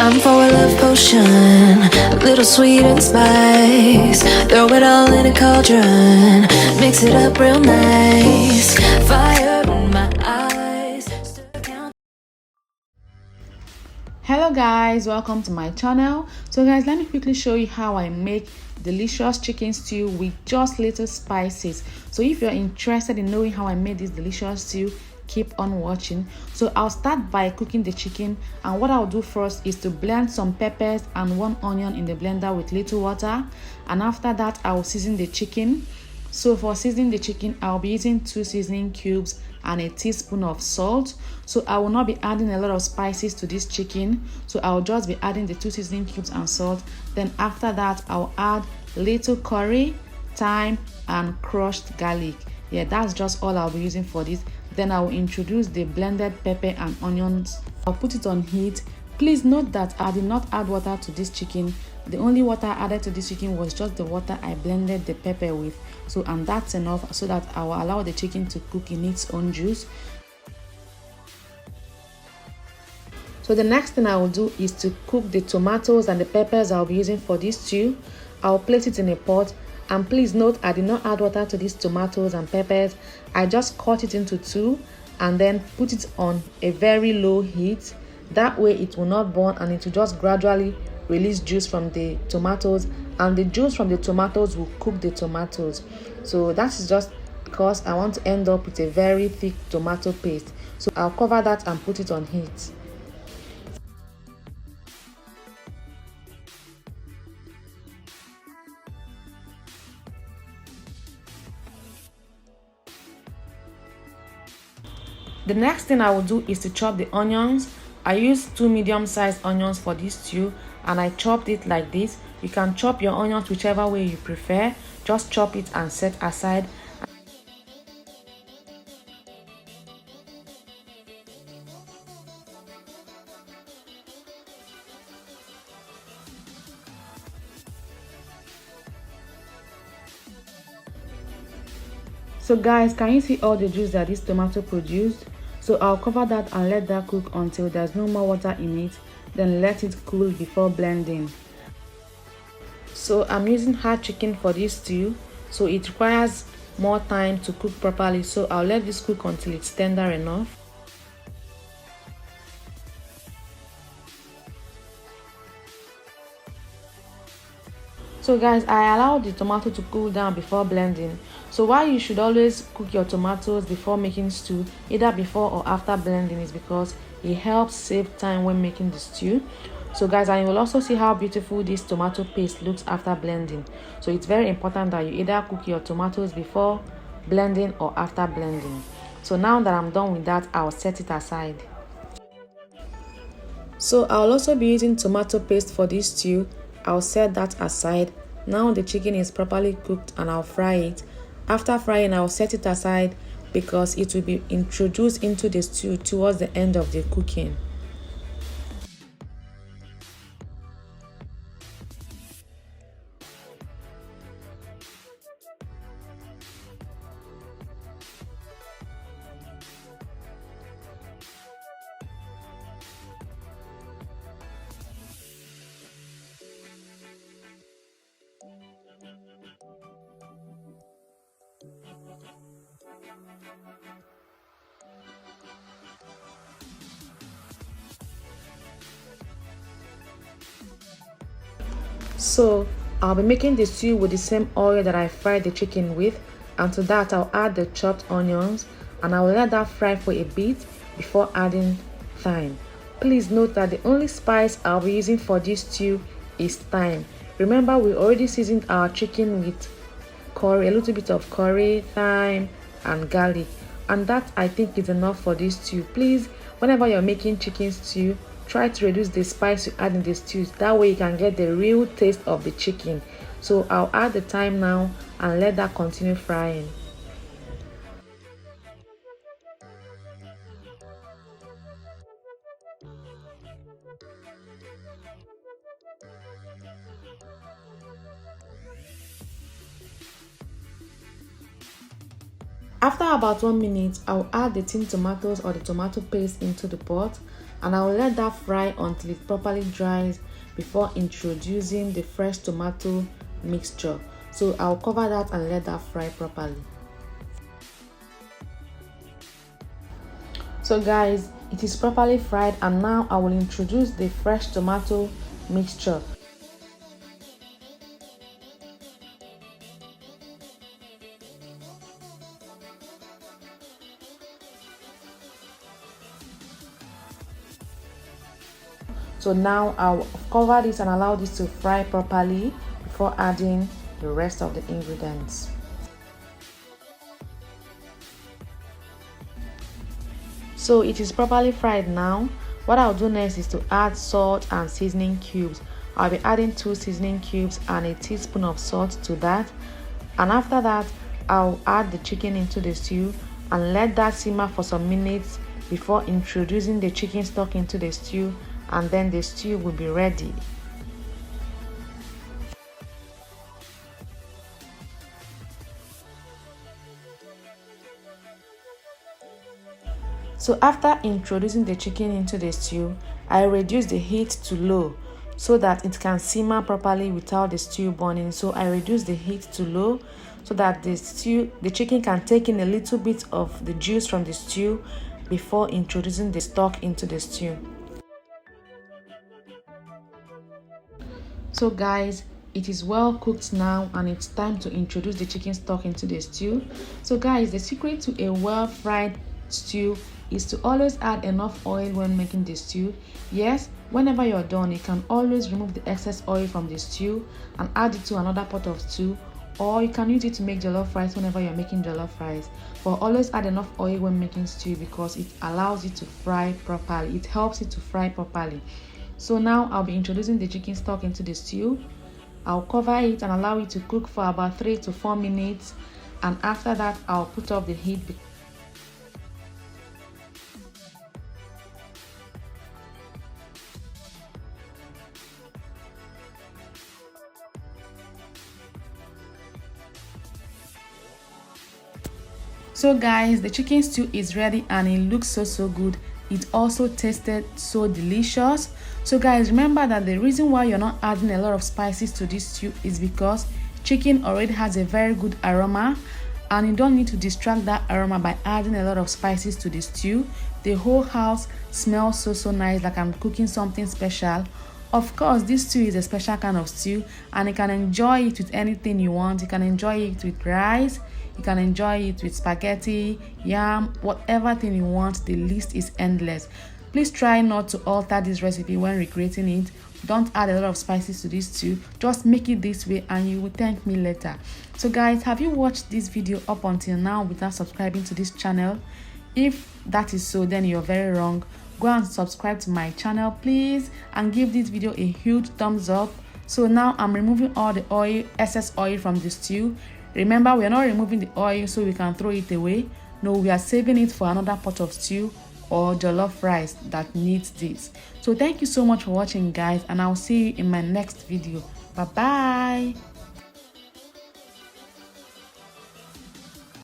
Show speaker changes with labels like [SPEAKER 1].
[SPEAKER 1] Time for a love potion, a little sweet and spice. Throw it all in a cauldron, mix it up real nice. Fire in my eyes.
[SPEAKER 2] Hello guys, welcome to my channel. So guys, let me quickly show you how I make delicious chicken stew with just little spices. So if you're interested in knowing how I made this delicious stew, keep on watching. So I'll start by cooking the chicken, and what I'll do first is to blend some peppers and 1 onion in the blender with little water, and after that I'll season the chicken. So for seasoning the chicken, I'll be using 2 seasoning cubes and a teaspoon of salt. So I will not be adding a lot of spices to this chicken, so I'll just be adding the 2 seasoning cubes and salt. Then after that I'll add little curry, thyme and crushed garlic. Yeah, that's just all I'll be using for this. Then I will introduce the blended pepper and onions. I'll put it on heat. Please note that I did not add water to this chicken. The only water I added to this chicken was just the water I blended the pepper with. So, and that's enough, so that I will allow the chicken to cook in its own juice. So the next thing I will do is to cook the tomatoes and the peppers I'll be using for this stew. I'll place it in a pot. And please note, I did not add water to these tomatoes and peppers. I just cut it into 2 and then put it on a very low heat. That way it will not burn, and it will just gradually release juice from the tomatoes, and the juice from the tomatoes will cook the tomatoes. So that is just because I want to end up with a very thick tomato paste. So I'll cover that and put it on heat. The next thing I will do is to chop the onions. I used 2 medium-sized onions for this stew, and I chopped it like this. You can chop your onions whichever way you prefer. Just chop it and set aside. So guys, can you see all the juice that this tomato produced? So I'll cover that and let that cook until there's no more water in it. Then let it cool before blending. So I'm using hard chicken for this stew, so it requires more time to cook properly. So I'll let this cook until it's tender enough. So guys, I allowed the tomato to cool down before blending. So why you should always cook your tomatoes before making stew, either before or after blending, is because it helps save time when making the stew. So guys, and you will also see how beautiful this tomato paste looks after blending. So it's very important that you either cook your tomatoes before blending or after blending. So now that I'm done with that, I'll set it aside. So I'll also be using tomato paste for this stew. I'll set that aside. Now the chicken is properly cooked, and I'll fry it. After frying, I'll set it aside because it will be introduced into the stew towards the end of the cooking. So I'll be making the stew with the same oil that I fried the chicken with, and to that I'll add the chopped onions, and I will let that fry for a bit before adding thyme. Please note that the only spice I'll be using for this stew is thyme. Remember, we already seasoned our chicken with curry, a little bit of curry, thyme and garlic, and that I think is enough for this stew. Please, whenever you're making chicken stew, try to reduce the spice you add in the stew. That way you can get the real taste of the chicken. So I'll add the thyme now and let that continue frying. After about 1 minute, I'll add the tinned tomatoes or the tomato paste into the pot, and I will let that fry until it properly dries before introducing the fresh tomato mixture. So I'll cover that and let that fry properly. So guys, it is properly fried, and now I will introduce the fresh tomato mixture. So now I'll cover this and allow this to fry properly before adding the rest of the ingredients. So it is properly fried now. What I'll do next is to add salt and seasoning cubes. I'll be adding 2 seasoning cubes and a teaspoon of salt to that. And after that, I'll add the chicken into the stew and let that simmer for some minutes before introducing the chicken stock into the stew, and then the stew will be ready. So after introducing the chicken into the stew, I reduce the heat to low so that it can simmer properly without the stew burning. So I reduce the heat to low so that the chicken can take in a little bit of the juice from the stew before introducing the stock into the stew. So guys, it is well cooked now, and it's time to introduce the chicken stock into the stew. So guys, the secret to a well fried stew is to always add enough oil when making the stew. Yes, whenever you're done, you can always remove the excess oil from the stew and add it to another pot of stew, or you can use it to make jollof rice whenever you're making jollof rice. But always add enough oil when making stew because it allows it to fry properly. It helps it to fry properly. So now I'll be introducing the chicken stock into the stew. I'll cover it and allow it to cook for about 3 to 4 minutes, and after that I'll put off the heat. So guys, the chicken stew is ready and it looks so good. It also tasted so delicious. So guys, remember that the reason why you're not adding a lot of spices to this stew is because chicken already has a very good aroma, and you don't need to distract that aroma by adding a lot of spices to the stew. The whole house smells so nice, like I'm cooking something special. Of course, this stew is a special kind of stew, and you can enjoy it with anything you want. You can enjoy it with rice, you can enjoy it with spaghetti, yam, whatever thing you want. The list is endless. Please try not to alter this recipe when recreating it. Don't add a lot of spices to this stew. Just make it this way and you will thank me later. So guys, have you watched this video up until now without subscribing to this channel? If that is so, then you're very wrong. Go and subscribe to my channel please, and give this video a huge thumbs up. So now I'm removing all the excess oil from the stew. Remember, we are not removing the oil so we can throw it away. No, we are saving it for another pot of stew or jollof rice that needs this. So thank you so much for watching guys, and I'll see you in my next video. Bye bye.